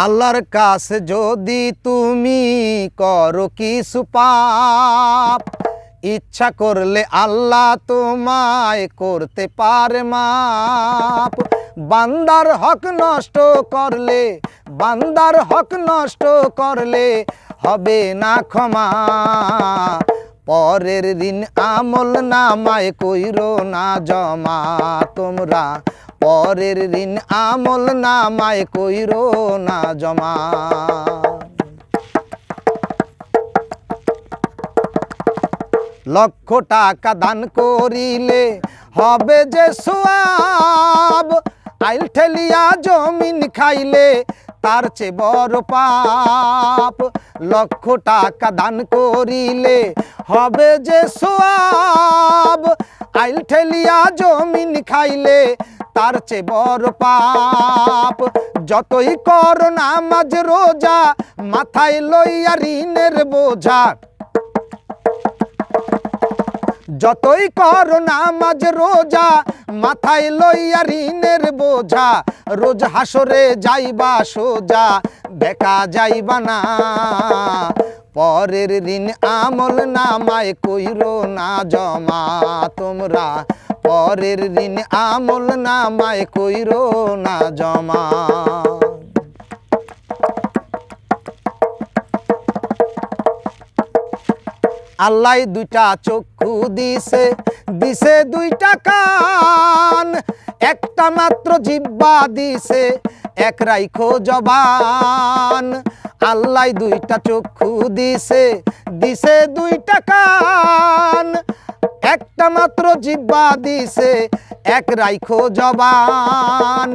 আল্লাহর কাছে যদি তুমি করো কিছু পাপ, ইচ্ছা করলে আল্লাহ তোমায় করতে পারে মাপ। বান্দার হক নষ্ট করলে, বান্দার হক নষ্ট করলে হবে না ক্ষমা। পরের দিন আমল নামায় কইরো না জমা তোমরা, পরের দিন আমল নামায় কইরো না জমা। লক্ষ টাকা দান করিলে হবে যে সওয়াব, আইল ঠেলিয়া জমিন খাইলে তার চেয়ে বড় পাপ। লক্ষ টাকা দান করিলে হবে যে সওয়াব, আইল ঠেলিয়া জমিন খাইলে তার চেয়ে বড় পাপ। যতই কর নামাজ রোজা, মাথায় লইয়া ঋণের বোঝা, যতই কর নামাজ রোজা, মাথায় লইয়া ঋণের বোঝা, রোজ হাসরে যাইবা সোজা, দেখা যাইবা না। পরের ঋণ আমল নামায় কইরো না জমা তোমরা, পরের ঋণ আমল নামায় কইরো না জমা। আল্লাহ দুইটা চক্ষু দিছে, দিছে দুইটা কান, একটা মাত্র জিহ্বা দিছে, এক রাইখো জবান। আল্লাহ দুইটা চক্ষু দিছে, দিছে দুইটা কান, একটা মাত্র জিহ্বা দিছে, এক রাইখো জবান।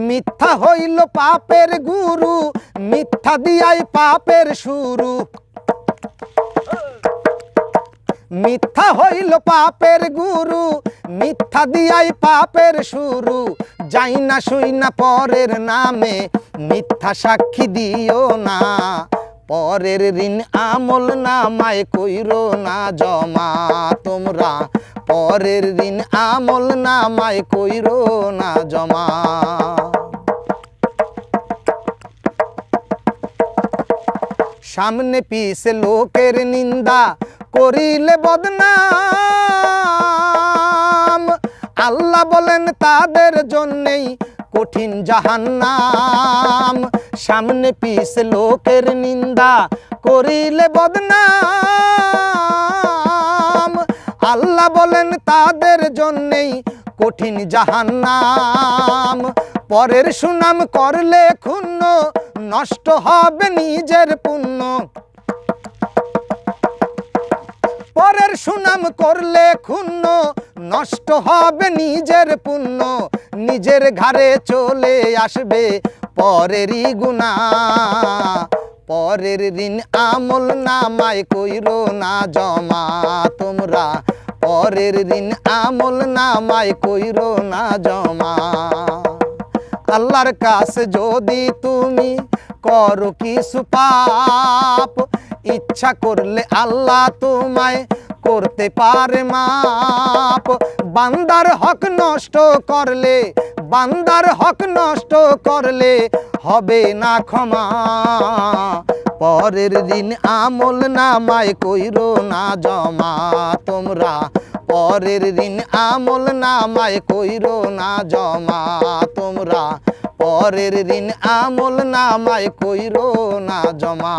মিথ্যা হইল পাপের গুরু, মিথ্যা দিয়াই পাপের শুরু। মিথ্যা হইল পাপের গুরু, মিথ্যা দিয়াই পাপের শুরু। যাই না শুই না পরের নামে, মিথ্যা সাক্ষী দিও না। পরের ঋণ আমল নামায় কইরো না জমা তোমরা, পরের ঋণ আমল নামায় কইরো না জমা। সামনে পিছে লোকের নিন্দা করিলে বদনাম, আল্লাহ বলেন তাদের জন্যেই কঠিন জাহান্নাম। সামনে পিছে লোকের নিন্দা করিলে বদনাম, আল্লাহ বলেন তাদের জন্যেই কঠিন জাহান্নাম। পরের সুনাম করলে ক্ষুণ্ণ, নষ্ট হবে নিজের পুণ্য। পরের সুনাম করলে ক্ষুণ্ণ, নষ্ট হবে নিজের পুণ্য। নিজের ঘাড়ে চলে আসবে পরেরই গুনাহ। পরের ঋণ আমল নামায় কইরো না জমা তোমরা, পরের ঋণ আমল নামায় কইরো না জমা। আল্লাহর কাছে যদি তুমি করো কিছু পাপ, ইচ্ছা করলে আল্লাহ তোমায় করতে পারে মাপ। বান্দার হক নষ্ট করলে, বান্দার হক নষ্ট করলে হবে না ক্ষমা। পরের ঋণ আমল নামায় কইরো না জমা তোমরা, পরের ঋণ আমল নামায় কইরো না জমা তোমরা, পরের ঋণ আমল নামায় কইরো না জমা।